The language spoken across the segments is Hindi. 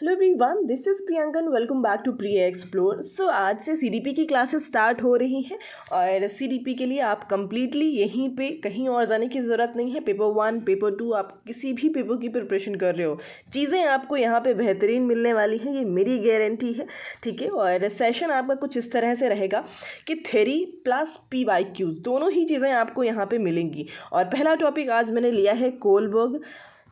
Hello everyone, this is Priyankan. Welcome back to Priya explore. So आज से सीडीपी की क्लासेस स्टार्ट हो रही हैं और सीडीपी के लिए आप कम्प्लीटली यहीं पे कहीं और जाने की ज़रूरत नहीं है। पेपर 1, पेपर 2, आप किसी भी पेपर की प्रिपरेशन कर रहे हो, चीज़ें आपको यहाँ पे बेहतरीन मिलने वाली हैं, ये मेरी गारंटी है। ठीक है, और सेशन आपका कुछ इस तरह से रहेगा कि थ्योरी प्लस PYQ दोनों ही चीज़ें आपको यहाँ पे मिलेंगी। और पहला टॉपिक आज मैंने लिया है कोलबर्ग,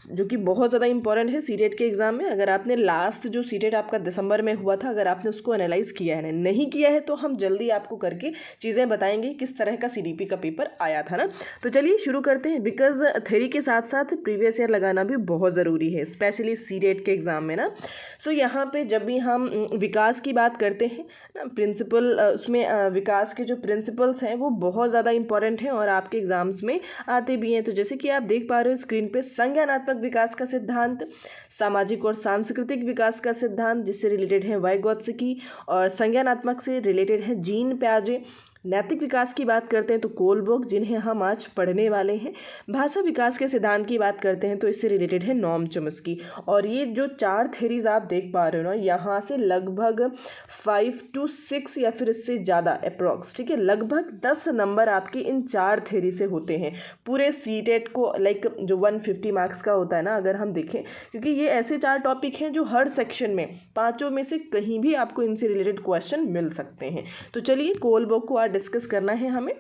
जो कि बहुत ज़्यादा इंपॉर्टेंट है सीटेट के एग्ज़ाम में। अगर आपने लास्ट जो सीटेट आपका दिसंबर में हुआ था, अगर आपने उसको एनालाइज़ किया है, नहीं किया है, तो हम जल्दी आपको करके चीज़ें बताएंगे किस तरह का सीडीपी का पेपर आया था ना। तो चलिए शुरू करते हैं, बिकॉज थ्योरी के साथ साथ प्रीवियस ईयर लगाना भी बहुत ज़रूरी है, स्पेशली सीटेट के एग्ज़ाम में ना। सो यहाँ पे जब भी हम विकास की बात करते हैं ना, प्रिंसिपल उसमें विकास के जो प्रिंसिपल्स हैं वो बहुत ज़्यादा इंपॉर्टेंट हैं और आपके एग्ज़ाम्स में आते भी हैं। तो जैसे कि आप देख पा रहे हो स्क्रीन पे, संज्ञानात्मक विकास का सिद्धांत, सामाजिक और सांस्कृतिक विकास का सिद्धांत जिससे रिलेटेड है वाइगोत्स्की, और संज्ञानात्मक से रिलेटेड है जीन प्याजे। नैतिक विकास की बात करते हैं तो कोलबर्ग, जिन्हें हम आज पढ़ने वाले हैं। भाषा विकास के सिद्धांत की बात करते हैं तो इससे रिलेटेड है नॉम चॉम्स्की। और ये जो 4 थ्योरीज आप देख पा रहे हो ना, यहाँ से लगभग 5 to 6 या फिर इससे ज़्यादा अप्रॉक्स, ठीक है, लगभग 10 नंबर आपके इन 4 थ्योरी से होते हैं पूरे सीटेट को, लाइक जो 150 मार्क्स का होता है ना, अगर हम देखें, क्योंकि ये ऐसे 4 टॉपिक हैं जो हर सेक्शन में, पाँचों में से कहीं भी आपको इनसे रिलेटेड क्वेश्चन मिल सकते हैं। तो चलिए कोलबर्ग को आज डिस्कस करना है हमें।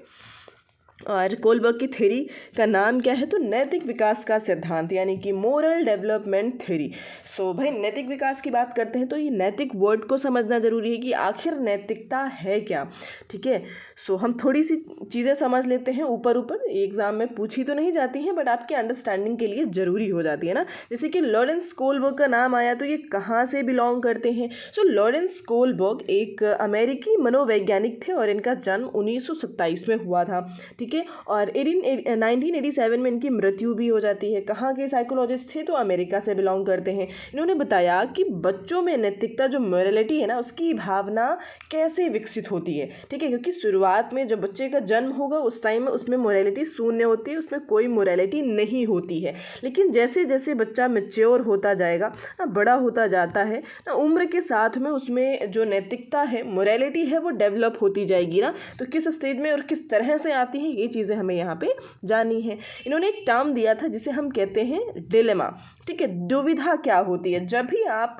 और कोलबर्ग की थ्योरी का नाम क्या है? तो नैतिक विकास का सिद्धांत, यानी कि मोरल डेवलपमेंट थ्योरी। सो भाई, नैतिक विकास की बात करते हैं तो ये नैतिक वर्ड को समझना जरूरी है कि आखिर नैतिकता है क्या। ठीक है, सो हम थोड़ी सी चीज़ें समझ लेते हैं ऊपर, एग्जाम में पूछी तो नहीं जाती हैं बट आपके अंडरस्टैंडिंग के लिए ज़रूरी हो जाती है ना। जैसे कि लॉरेंस कोलबर्ग का नाम आया तो ये कहाँ से बिलोंग करते हैं? सो लॉरेंस कोलबर्ग एक अमेरिकी मनोवैज्ञानिक थे और इनका जन्म 1927 में हुआ था। ठीक है, और 1987 में इनकी मृत्यु भी हो जाती है। कहाँ के साइकोलॉजिस्ट थे? तो अमेरिका से बिलोंग करते हैं। इन्होंने बताया कि बच्चों में नैतिकता, जो मोरालिटी है ना, उसकी भावना कैसे विकसित होती है। ठीक है, क्योंकि शुरुआत में जब बच्चे का जन्म होगा उस टाइम में उसमें मोरालिटी शून्य होती है, उसमें कोई मोरालिटी नहीं होती है। लेकिन जैसे जैसे बच्चा मैच्योर होता जाएगा ना, बड़ा होता जाता है ना, उम्र के साथ में उसमें जो नैतिकता है, मोरालिटी है, वो डेवलप होती जाएगी ना। तो किस स्टेज में और किस तरह से आती है, ये चीज़ें हमें यहाँ पे जाननी है। इन्होंने एक टर्म दिया था जिसे हम कहते हैं डिलेमा। ठीक है, दुविधा क्या होती है? जब भी आप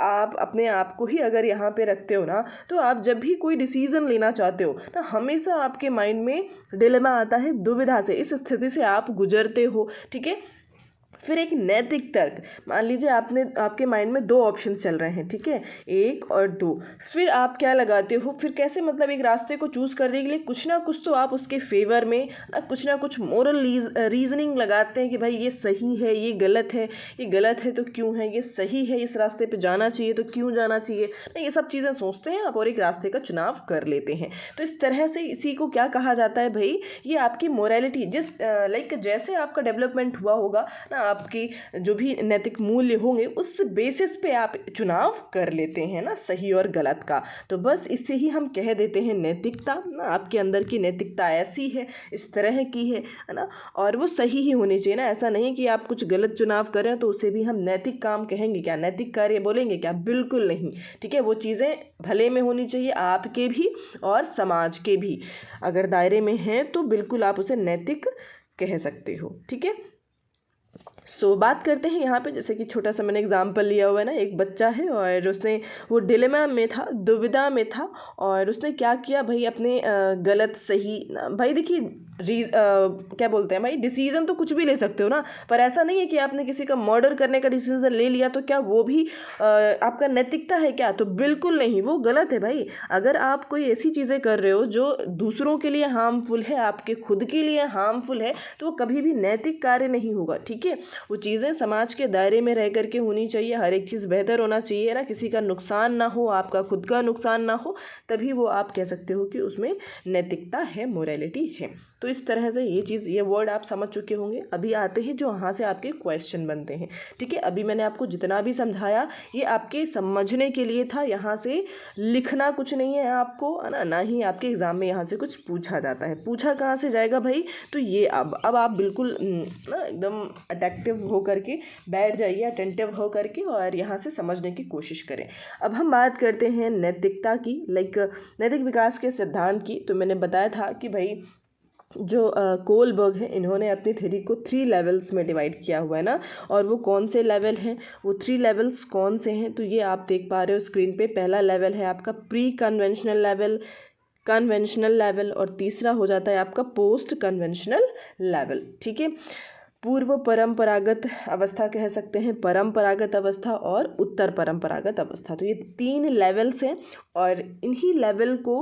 आप अपने आप को ही अगर यहाँ पे रखते हो ना, तो आप जब भी कोई डिसीजन लेना चाहते हो ना, हमेशा आपके माइंड में डिलेमा आता है, दुविधा से, इस स्थिति से आप गुजरते हो। ठीक है, फिर एक नैतिक तर्क, मान लीजिए आपके माइंड में 2 ऑप्शंस चल रहे हैं, ठीक है, 1 और 2, फिर आप क्या लगाते हो, फिर कैसे, मतलब एक रास्ते को चूज़ करने के लिए कुछ ना कुछ तो आप उसके फेवर में ना कुछ ना कुछ मोरल रीजनिंग लगाते हैं कि भाई ये सही है, ये गलत है, ये गलत है तो क्यों है, ये सही है, इस रास्ते पर जाना चाहिए तो क्यों जाना चाहिए ना, ये सब चीज़ें सोचते हैं आप और एक रास्ते का चुनाव कर लेते हैं। तो इस तरह से इसी को क्या कहा जाता है भाई, ये आपकी मोरालिटी, जिस जैसे आपका डेवलपमेंट हुआ होगा ना, आपके जो भी नैतिक मूल्य होंगे उस बेसिस पे आप चुनाव कर लेते हैं ना, सही और गलत का। तो बस इससे ही हम कह देते हैं नैतिकता ना, आपके अंदर की नैतिकता ऐसी है, इस तरह की है ना, और वो सही ही होनी चाहिए ना। ऐसा नहीं कि आप कुछ गलत चुनाव करें तो उसे भी हम नैतिक काम कहेंगे क्या, नैतिक कार्य बोलेंगे क्या? बिल्कुल नहीं। ठीक है, वो चीज़ें भले में होनी चाहिए, आपके भी और समाज के भी, अगर दायरे में हैं तो बिल्कुल आप उसे नैतिक कह सकते हो। ठीक है, बात करते हैं यहाँ पे, जैसे कि छोटा सा मैंने एग्जाम्पल लिया हुआ है ना, एक बच्चा है और उसने वो डिलेमा में था, दुविधा में था, और उसने क्या किया भाई, अपने गलत सही ना, भाई देखिए क्या बोलते हैं भाई, डिसीजन तो कुछ भी ले सकते हो ना, पर ऐसा नहीं है कि आपने किसी का मर्डर करने का डिसीजन ले लिया तो क्या वो भी आपका नैतिकता है क्या? तो बिल्कुल नहीं, वो गलत है भाई। अगर आप कोई ऐसी चीज़ें कर रहे हो जो दूसरों के लिए हार्मफुल है, आपके खुद के लिए हार्मफुल है, तो वो कभी भी नैतिक कार्य नहीं होगा। ठीक है, वो चीज़ें समाज के दायरे में रह करके होनी चाहिए, हर एक चीज़ बेहतर होना चाहिए ना, किसी का नुकसान ना हो, आपका खुद का नुकसान ना हो, तभी वो आप कह सकते हो कि उसमें नैतिकता है, मोरालिटी है। तो तो इस तरह से ये वर्ड आप समझ चुके होंगे। अभी आते हैं जो यहाँ से आपके क्वेश्चन बनते हैं, ठीक है। अभी मैंने आपको जितना भी समझाया ये आपके समझने के लिए था, यहाँ से लिखना कुछ नहीं है आपको, है ना ही आपके एग्ज़ाम में यहाँ से कुछ पूछा जाता है। पूछा कहाँ से जाएगा भाई, तो ये अब आप बिल्कुल ना एकदम अटेक्टिव हो करके बैठ जाइए, अटेंटिव हो करके, और यहाँ से समझने की कोशिश करें। अब हम बात करते हैं नैतिकता की, नैतिक विकास के सिद्धांत की। तो मैंने बताया था कि भाई जो कोलबर्ग है, इन्होंने अपनी थ्योरी को 3 लेवल्स में डिवाइड किया हुआ है ना, और वो कौन से लेवल हैं, वो 3 लेवल्स कौन से हैं, तो ये आप देख पा रहे हो स्क्रीन पे। पहला लेवल है आपका pre conventional level, conventional level, और तीसरा हो जाता है आपका पोस्ट कन्वेंशनल लेवल, ठीक है। पूर्व परंपरागत अवस्था कह सकते हैं, परंपरागत अवस्था और उत्तर परंपरागत अवस्था। तो ये 3 लेवल्स हैं, और इन्हीं लेवल को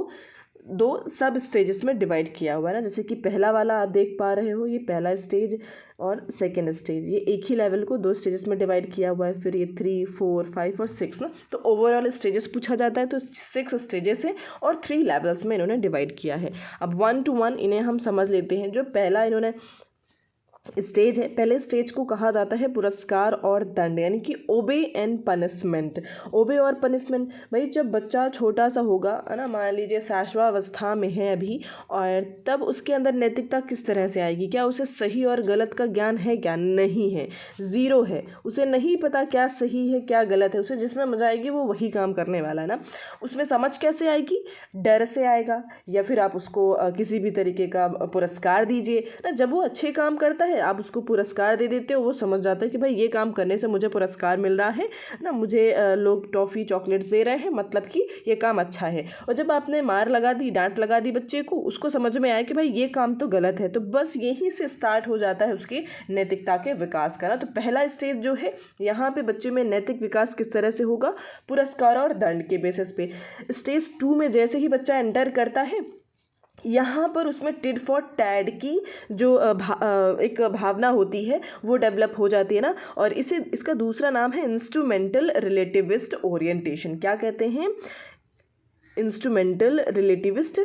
2 सब स्टेजेस में डिवाइड किया हुआ है ना। जैसे कि पहला वाला आप देख पा रहे हो, ये पहला स्टेज और सेकेंड स्टेज, ये एक ही लेवल को 2 स्टेजेस में डिवाइड किया हुआ है। फिर ये 3, 4, 5 और 6 ना, तो ओवरऑल स्टेजेस पूछा जाता है, तो 6 स्टेजेस हैं और 3 लेवल्स में इन्होंने डिवाइड किया है। अब 1 to 1 इन्हें हम समझ लेते हैं। जो पहला इन्होंने स्टेज है, पहले स्टेज को कहा जाता है पुरस्कार और दंड, यानी कि ओबे एंड पनिशमेंट। ओबे और पनिशमेंट, भाई जब बच्चा छोटा सा होगा, है ना, मान लीजिए शाश्वावस्था में है अभी, और तब उसके अंदर नैतिकता किस तरह से आएगी, क्या उसे सही और गलत का ज्ञान है, क्या नहीं है, ज़ीरो है, उसे नहीं पता क्या सही है क्या गलत है, उसे जिसमें मजा आएगी वो वही काम करने वाला है ना। उसमें समझ कैसे आएगी, डर से आएगा, या फिर आप उसको किसी भी तरीके का पुरस्कार दीजिए ना। जब वो अच्छे काम करता है आप उसको पुरस्कार दे देते हो, वो समझ जाता है कि भाई ये काम करने से मुझे पुरस्कार मिल रहा है ना, मुझे लोग टॉफ़ी चॉकलेट्स दे रहे हैं, मतलब कि ये काम अच्छा है। और जब आपने मार लगा दी, डांट लगा दी बच्चे को, उसको समझ में आया कि भाई ये काम तो गलत है, तो बस यहीं से स्टार्ट हो जाता है उसके नैतिकता के विकास का ना। तो पहला स्टेज जो है, यहाँ पे बच्चे में नैतिक विकास किस तरह से होगा, पुरस्कार और दंड के बेसिस पे। स्टेज 2 में जैसे ही बच्चा एंटर करता है, यहाँ पर उसमें टिड फॉर टैड की जो एक भावना होती है वो डेवलप हो जाती है ना। और इसका दूसरा नाम है इंस्ट्रूमेंटल रिलेटिविस्ट ओरिएंटेशन। क्या कहते हैं, इंस्ट्रूमेंटल रिलेटिविस्ट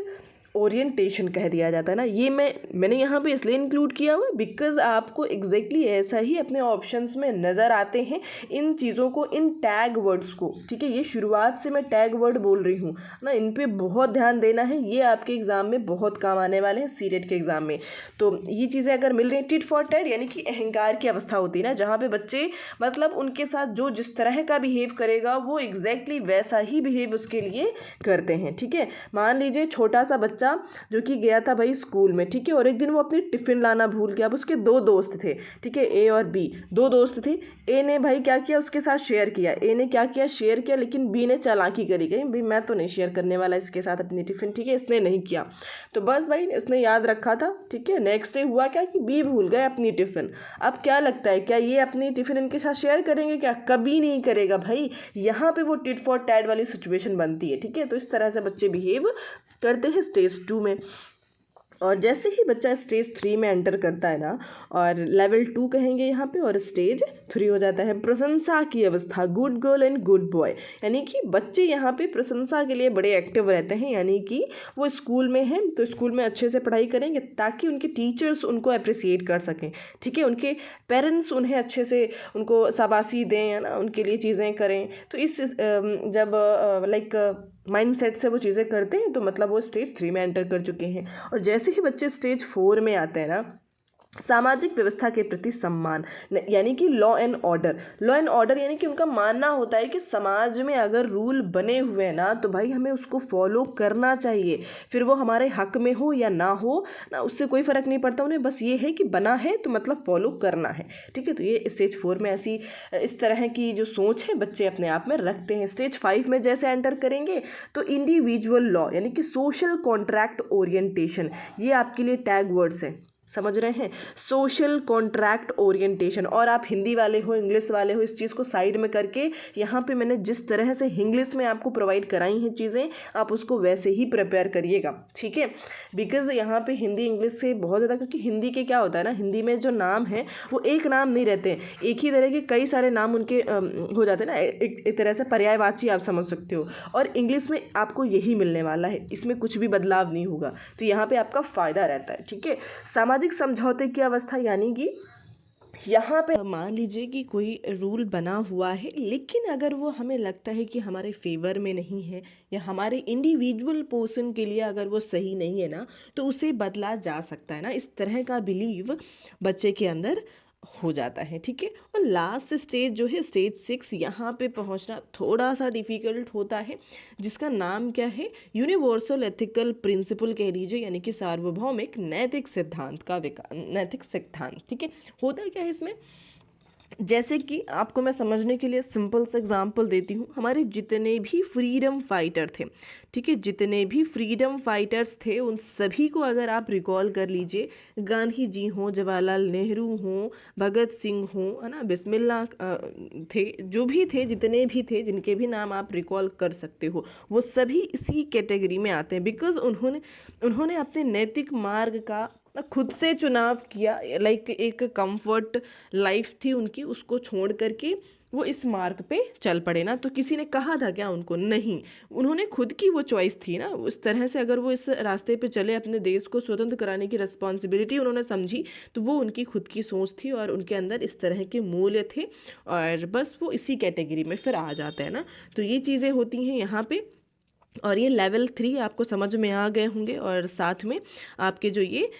ओरिएंटेशन कह दिया जाता है ना। ये मैंने यहाँ पे इसलिए इंक्लूड किया हुआ बिकॉज़ आपको एग्जैक्टली ऐसा ही अपने ऑप्शंस में नज़र आते हैं इन चीज़ों को, इन टैग वर्ड्स को, ठीक है। ये शुरुआत से मैं टैग वर्ड बोल रही हूँ ना, इन पे बहुत ध्यान देना है, ये आपके एग्ज़ाम में बहुत काम आने वाले हैं, सीटेट के एग्ज़ाम में। तो ये चीज़ें अगर मिल रही हैं, टिट फॉर टैट यानी कि अहंकार की अवस्था होती है ना, जहाँ पे बच्चे मतलब उनके साथ जो जिस तरह का बिहेव करेगा वो एग्जैक्टली वैसा ही बिहेव उसके लिए करते हैं, ठीक है। मान लीजिए छोटा सा बच्चा जो कि गया था भाई स्कूल में, ठीक है, और एक दिन वो अपनी टिफ़िन लाना भूल गया। अब उसके 2 दोस्त थे, ठीक है, ए और बी, 2 दोस्त थे। ए ने भाई क्या किया, उसके साथ शेयर किया, ए ने क्या किया, शेयर किया, लेकिन बी ने चालाकी करी, गई भाई मैं तो नहीं शेयर करने वाला इसके साथ अपनी टिफ़िन, ठीक है, इसने नहीं किया। तो बस भाई उसने याद रखा था, ठीक है। नेक्स्ट डे हुआ क्या कि बी भूल गए अपनी टिफ़िन। अब क्या लगता है, क्या ये अपनी टिफ़िन इनके साथ शेयर करेंगे, क्या कभी नहीं करेगा भाई। यहाँ पे वो टिट फॉर टैट वाली सिचुएशन बनती है, ठीक है। तो इस तरह से बच्चे बिहेव करते हैं स्टेज 2 में। और जैसे ही बच्चा स्टेज 3 में एंटर करता है ना, और लेवल 2 कहेंगे यहाँ पे, और स्टेज 3 हो जाता है प्रशंसा की अवस्था, good girl and good boy. यानी कि बच्चे यहाँ पे प्रशंसा के लिए बड़े एक्टिव रहते हैं, यानी कि वो स्कूल में हैं तो स्कूल में अच्छे से पढ़ाई करेंगे ताकि उनके टीचर्स उनको अप्रिसिएट कर सकें, ठीक है, उनके पेरेंट्स उन्हें अच्छे से उनको शाबाशी दें, है ना, उनके लिए चीज़ें करें। तो इस जब माइंडसेट से वो चीज़ें करते हैं तो मतलब वो स्टेज 3 में एंटर कर चुके हैं। और जैसे ही बच्चे स्टेज 4 में आते हैं ना, सामाजिक व्यवस्था के प्रति सम्मान, यानी कि लॉ एंड ऑर्डर यानी कि उनका मानना होता है कि समाज में अगर रूल बने हुए हैं ना तो भाई हमें उसको फॉलो करना चाहिए, फिर वो हमारे हक में हो या ना हो ना, उससे कोई फ़र्क नहीं पड़ता उन्हें, बस ये है कि बना है तो मतलब फॉलो करना है, ठीक है। तो ये स्टेज 4 में ऐसी इस तरह की जो सोच है बच्चे अपने आप में रखते हैं। स्टेज 5 में जैसे एंटर करेंगे तो इंडिविजुअल लॉ यानी कि सोशल कॉन्ट्रैक्ट ओरिएंटेशन, ये आपके लिए टैग वर्ड्स हैं, समझ रहे हैं, सोशल कॉन्ट्रैक्ट ओरिएंटेशन। और आप हिंदी वाले हो, इंग्लिश वाले हो, इस चीज़ को साइड में करके यहाँ पे मैंने जिस तरह से इंग्लिश में आपको प्रोवाइड कराई हैं चीज़ें, आप उसको वैसे ही प्रिपेयर करिएगा, ठीक है। बिकॉज यहाँ पे हिंदी इंग्लिश से बहुत ज़्यादा, क्योंकि हिंदी के क्या होता है ना, हिंदी में जो नाम है वो एक नाम नहीं रहते हैं, एक ही तरह के कई सारे नाम उनके हो जाते हैं ना, एक तरह से पर्यायवाची आप समझ सकते हो। और इंग्लिश में आपको यही मिलने वाला है, इसमें कुछ भी बदलाव नहीं होगा, तो यहाँ पे आपका फ़ायदा रहता है, ठीक है। सामाजिक समझौते की अवस्था, यानी कि यहाँ पे मान लीजिए कि कोई रूल बना हुआ है, लेकिन अगर वो हमें लगता है कि हमारे फेवर में नहीं है या हमारे इंडिविजुअल पर्सन के लिए अगर वो सही नहीं है ना, तो उसे बदला जा सकता है ना, इस तरह का बिलीव बच्चे के अंदर हो जाता है, ठीक है। और लास्ट स्टेज जो है स्टेज 6, यहाँ पे पहुँचना थोड़ा सा डिफ़िकल्ट होता है, जिसका नाम क्या है, यूनिवर्सल एथिकल प्रिंसिपल कह लीजिए, यानी कि सार्वभौमिक नैतिक सिद्धांत का नैतिक सिद्धांत, ठीक है। होता क्या है इसमें, जैसे कि आपको मैं समझने के लिए सिंपल सा एग्जांपल देती हूँ। हमारे जितने भी फ्रीडम फाइटर थे, ठीक है, जितने भी फ्रीडम फाइटर्स थे उन सभी को अगर आप रिकॉल कर लीजिए, गांधी जी हों, जवाहरलाल नेहरू हों, भगत सिंह हों, है ना, बिस्मिल्लाह थे, जो भी थे, जितने भी थे, जिनके भी नाम आप रिकॉल कर सकते हो, वो सभी इसी कैटेगरी में आते हैं। बिकॉज उन्होंने अपने नैतिक मार्ग का खुद से चुनाव किया, लाइक एक कंफर्ट लाइफ थी उनकी, उसको छोड़ करके वो इस मार्ग पे चल पड़े ना। तो किसी ने कहा था क्या उनको? नहीं, उन्होंने खुद की वो चॉइस थी ना। उस तरह से अगर वो इस रास्ते पे चले, अपने देश को स्वतंत्र कराने की रिस्पॉन्सिबिलिटी उन्होंने समझी, तो वो उनकी खुद की सोच थी और उनके अंदर इस तरह के मूल्य थे, और बस वो इसी कैटेगरी में फिर आ जाते हैं ना। तो ये चीज़ें होती हैं यहाँ पे। और ये लेवल 3 आपको समझ में आ गए होंगे, और साथ में आपके जो ये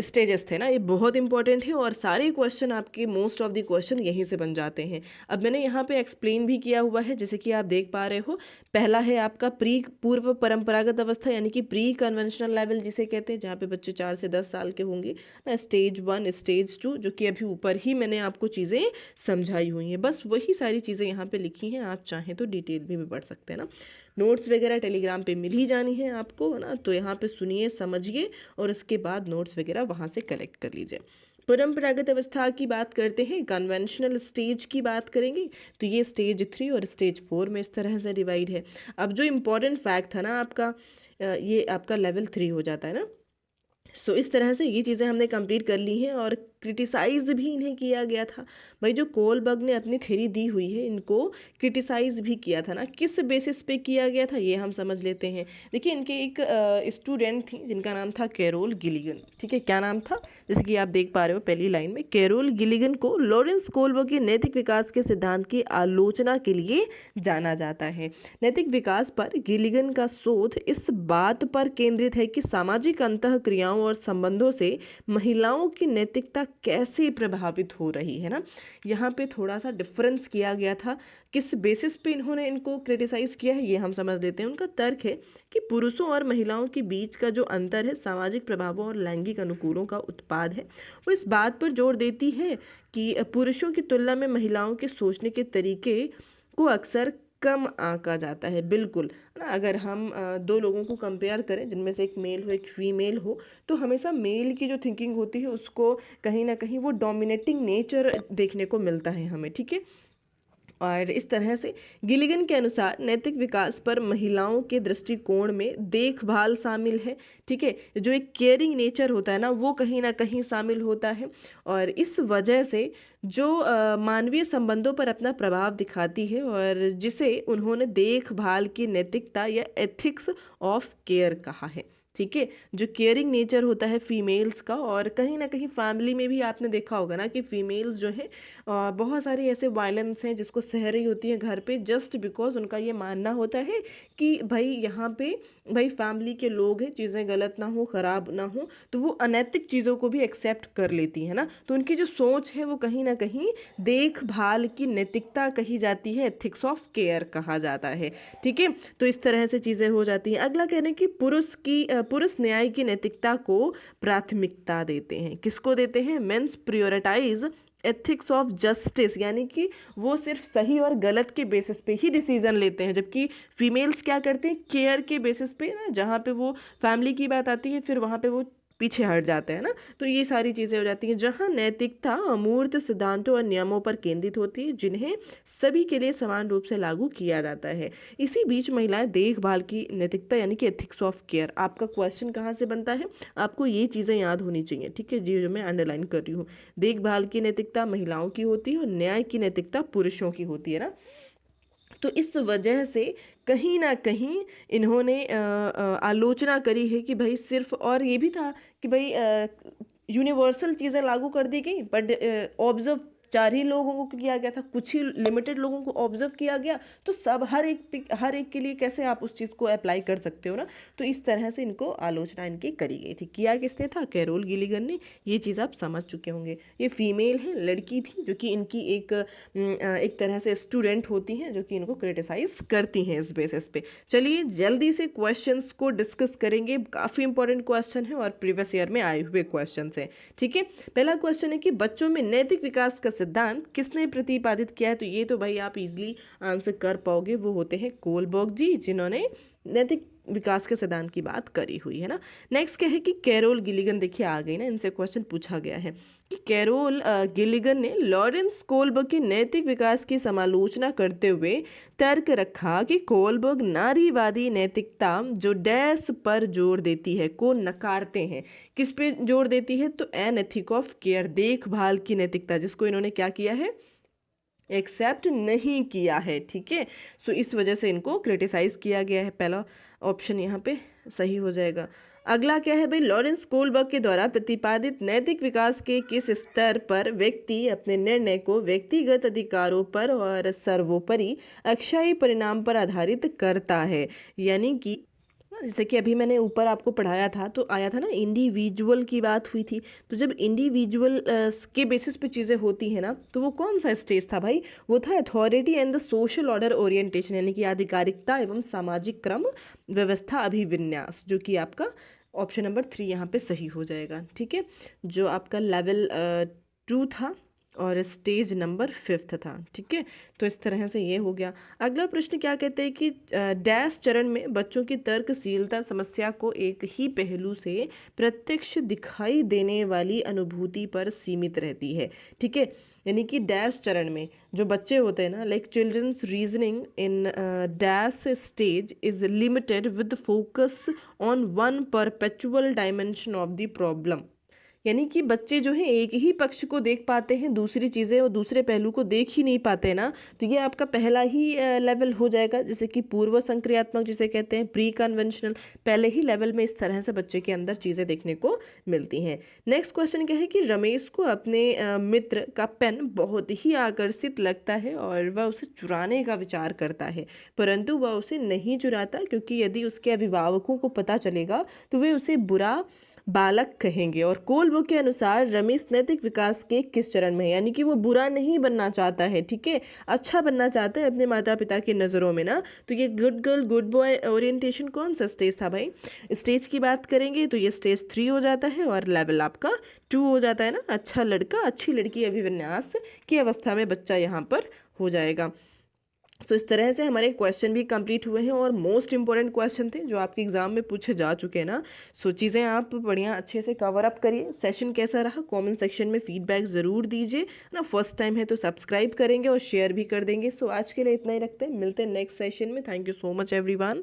स्टेजेस थे ना, ये बहुत इंपॉर्टेंट है, और सारे क्वेश्चन आपके मोस्ट ऑफ द क्वेश्चन यहीं से बन जाते हैं। अब मैंने यहाँ पे एक्सप्लेन भी किया हुआ है, जैसे कि आप देख पा रहे हो। पहला है आपका पूर्व परंपरागत अवस्था, यानी कि प्री कन्वेंशनल लेवल जिसे कहते हैं, जहाँ पे बच्चे 4 से 10 साल के होंगे ना। स्टेज 1, स्टेज 2, जो कि अभी ऊपर ही मैंने आपको चीज़ें समझाई हुई हैं, बस वही सारी चीज़ें यहाँ पे लिखी हैं। आप चाहें तो डिटेल भी पढ़ सकते हैं ना। नोट्स वगैरह टेलीग्राम पे मिल ही जानी है आपको, है ना। तो यहाँ पे सुनिए, समझिए, और उसके बाद नोट्स वगैरह वहाँ से कलेक्ट कर लीजिए। परंपरागत अवस्था की बात करते हैं, कन्वेंशनल स्टेज की बात करेंगे, तो ये स्टेज 3 और स्टेज 4 में इस तरह से डिवाइड है। अब जो इम्पोर्टेंट फैक्ट था ना आपका, ये आपका लेवल 3 हो जाता है ना। सो इस तरह से ये चीज़ें हमने कंप्लीट कर ली हैं, और क्रिटिसाइज़ भी इन्हें किया गया था। भाई जो कोलबर्ग ने अपनी थ्योरी दी हुई है, इनको क्रिटिसाइज़ भी किया था ना। किस बेसिस पे किया गया था ये हम समझ लेते हैं। देखिए, इनके एक स्टूडेंट थी जिनका नाम था कैरोल गिलिगन, ठीक है। क्या नाम था? जैसे कि आप देख पा रहे हो पहली लाइन में, कैरोल गिलिगन को लॉरेंस कोलबर्ग के नैतिक विकास के सिद्धांत की आलोचना के लिए जाना जाता है। नैतिक विकास पर गिलिगन का शोध इस बात पर केंद्रित है कि सामाजिक अंतः क्रियाओं और संबंधों से महिलाओं की नैतिकता कैसे प्रभावित हो रही है ना। यहाँ पे थोड़ा सा डिफरेंस किया गया था। किस बेसिस पे इन्होंने इनको क्रिटिसाइज़ किया है ये हम समझ लेते हैं। उनका तर्क है कि पुरुषों और महिलाओं के बीच का जो अंतर है सामाजिक प्रभावों और लैंगिक अनुकूलों का उत्पाद है। वो इस बात पर जोर देती है कि पुरुषों की तुलना में महिलाओं के सोचने के तरीके को अक्सर कम आंका जाता है। बिल्कुल ना, अगर हम दो लोगों को कंपेयर करें जिनमें से एक मेल हो एक फीमेल हो, तो हमेशा मेल की जो थिंकिंग होती है उसको कहीं ना कहीं वो डोमिनेटिंग नेचर देखने को मिलता है हमें, ठीक है। और इस तरह से गिलिगन के अनुसार नैतिक विकास पर महिलाओं के दृष्टिकोण में देखभाल शामिल है, ठीक है। जो एक केयरिंग नेचर होता है ना, वो कहीं ना कहीं शामिल होता है, और इस वजह से जो मानवीय संबंधों पर अपना प्रभाव दिखाती है, और जिसे उन्होंने देखभाल की नैतिकता या एथिक्स ऑफ केयर कहा है, ठीक है। जो केयरिंग नेचर होता है फीमेल्स का, और कहीं ना कहीं फैमिली में भी आपने देखा होगा ना कि फीमेल्स जो है बहुत सारे ऐसे वायलेंस हैं जिसको सह रही होती है घर पे, जस्ट बिकॉज उनका ये मानना होता है कि भाई यहाँ पे भाई फैमिली के लोग हैं, चीज़ें गलत ना हो, ख़राब ना हो, तो वो अनैतिक चीज़ों को भी एक्सेप्ट कर लेती है ना। तो उनकी जो सोच है वो कहीं ना कहीं देखभाल की नैतिकता कही जाती है, एथिक्स ऑफ केयर कहा जाता है, ठीक है। तो इस तरह से चीज़ें हो जाती हैं। अगला कहने की पुरुष न्याय की नैतिकता को प्राथमिकता देते हैं। किसको देते हैं? Men's prioritise ethics of justice, यानी कि वो सिर्फ सही और गलत के बेसिस पे ही डिसीजन लेते हैं, जबकि फीमेल्स क्या करते हैं? केयर के बेसिस पे ना, जहाँ पे वो फैमिली की बात आती है फिर वहाँ पे वो पीछे हट जाते हैं ना। तो ये सारी चीज़ें हो जाती हैं। जहाँ नैतिकता अमूर्त सिद्धांतों और नियमों पर केंद्रित होती है जिन्हें सभी के लिए समान रूप से लागू किया जाता है। इसी बीच महिलाएं देखभाल की नैतिकता यानी कि एथिक्स ऑफ केयर, आपका क्वेश्चन कहाँ से बनता है, आपको ये चीज़ें याद होनी चाहिए, ठीक है जी, जो मैं अंडरलाइन कर रही हूँ। देखभाल की नैतिकता महिलाओं की होती है और न्याय की नैतिकता पुरुषों की होती है ना। तो इस वजह से कहीं ना कहीं इन्होंने आलोचना करी है कि भाई सिर्फ, और ये भी था कि भाई यूनिवर्सल चीज़ें लागू कर दी गई, बट ऑब्जर्व 4 ही लोगों को किया गया था, कुछ ही लिमिटेड लोगों को ऑब्जर्व किया गया। तो सब हर एक के लिए कैसे आप उस चीज़ को अप्लाई कर सकते हो ना। तो इस तरह से इनको आलोचना इनकी करी गई थी। किया किसने था, कैरोल गिलिगन ने। ये चीज़ आप समझ चुके होंगे। ये फीमेल है, लड़की थी, जो कि इनकी एक तरह से स्टूडेंट होती हैं, जो कि इनको क्रिटिसाइज करती हैं इस बेसिस पे। चलिए जल्दी से क्वेश्चंस को डिस्कस करेंगे। काफ़ी इंपॉर्टेंट क्वेश्चन है और प्रीवियस ईयर में आए हुए क्वेश्चन हैं, ठीक है। पहला क्वेश्चन है कि बच्चों में नैतिक विकास का सिद्धांत किसने प्रतिपादित किया है। तो ये तो भाई आप इजीली आंसर कर पाओगे, वो होते हैं कोलबर्ग जी, जिन्होंने नैतिक विकास के सिद्धांत की बात करी हुई है ना। नेक्स्ट क्या है कि कैरोल गिलिगन, देखिए आ गई ना, इनसे क्वेश्चन पूछा गया है कि कैरोल गिलिगन ने लॉरेंस कोलबर्ग के नैतिक विकास की समालोचना करते हुए तर्क रखा कि कोलबर्ग नारीवादी नैतिकता जो डैश पर जोर देती है को नकारते हैं। किस पे जोर देती है, तो एन एथिक ऑफ केयर, देखभाल की नैतिकता, जिसको इन्होंने क्या किया है, एक्सेप्ट नहीं किया है, ठीक है। सो इस वजह से इनको क्रिटिसाइज किया गया है। पहला ऑप्शन यहाँ पे सही हो जाएगा। अगला क्या है भाई, लॉरेंस कोलबर्ग के द्वारा प्रतिपादित नैतिक विकास के किस स्तर पर व्यक्ति अपने निर्णय को व्यक्तिगत अधिकारों पर और सर्वोपरि अक्षय परिणाम पर आधारित करता है। यानी कि जैसे कि अभी मैंने ऊपर आपको पढ़ाया था, तो आया था ना इंडिविजुअल की बात हुई थी। तो जब इंडिविजुअल के बेसिस पे चीज़ें होती हैं ना, तो वो कौन सा स्टेज था भाई, वो था authority and the social order orientation, यानी कि आधिकारिकता एवं सामाजिक क्रम व्यवस्था अभिविन्यास, जो कि आपका ऑप्शन नंबर 3 यहाँ पे सही हो जाएगा, ठीक है। जो आपका लेवल 2 था और स्टेज नंबर 5 था, ठीक है। तो इस तरह से ये हो गया। अगला प्रश्न क्या कहते हैं कि डैश चरण में बच्चों की तर्कशीलता समस्या को एक ही पहलू से प्रत्यक्ष दिखाई देने वाली अनुभूति पर सीमित रहती है, ठीक है। यानी कि डैश चरण में जो बच्चे होते हैं ना, like children's reasoning in dash stage is limited with focus on one perpetual dimension of the problem. यानी कि बच्चे जो हैं एक ही पक्ष को देख पाते हैं, दूसरी चीज़ें और दूसरे पहलू को देख ही नहीं पाते ना। तो ये आपका पहला ही लेवल हो जाएगा, जैसे कि पूर्व संक्रियात्मक जिसे कहते हैं, प्री कन्वेंशनल। पहले ही लेवल में इस तरह से बच्चे के अंदर चीज़ें देखने को मिलती हैं। नेक्स्ट क्वेश्चन क्या है कि रमेश को अपने मित्र का पेन बहुत ही आकर्षित लगता है और वह उसे चुराने का विचार करता है, परंतु वह उसे नहीं चुराता क्योंकि यदि उसके अभिभावकों को पता चलेगा तो वे उसे बुरा बालक कहेंगे। और कोलबर्ग के अनुसार रमेश नैतिक विकास के किस चरण में है, यानी कि वो बुरा नहीं बनना चाहता है, ठीक है, अच्छा बनना चाहता है अपने माता पिता की नज़रों में ना। तो ये good girl good boy orientation कौन सा स्टेज था भाई, स्टेज की बात करेंगे तो ये स्टेज 3 हो जाता है और लेवल आपका 2 हो जाता है ना। अच्छा लड़का अच्छी लड़की अभिविन्यास की अवस्था में बच्चा यहाँ पर हो जाएगा। सो इस तरह से हमारे क्वेश्चन भी कंप्लीट हुए हैं और मोस्ट इंपॉर्टेंट क्वेश्चन थे जो आपके एग्जाम में पूछे जा चुके हैं ना। सो चीज़ें आप बढ़िया अच्छे से कवर अप करिए। सेशन कैसा रहा कमेंट सेक्शन में फीडबैक ज़रूर दीजिए ना। फर्स्ट टाइम है तो सब्सक्राइब करेंगे और शेयर भी कर देंगे। सो आज के लिए इतना ही रखते हैं, मिलते हैं नेक्स्ट सेशन में। Thank you so much everyone.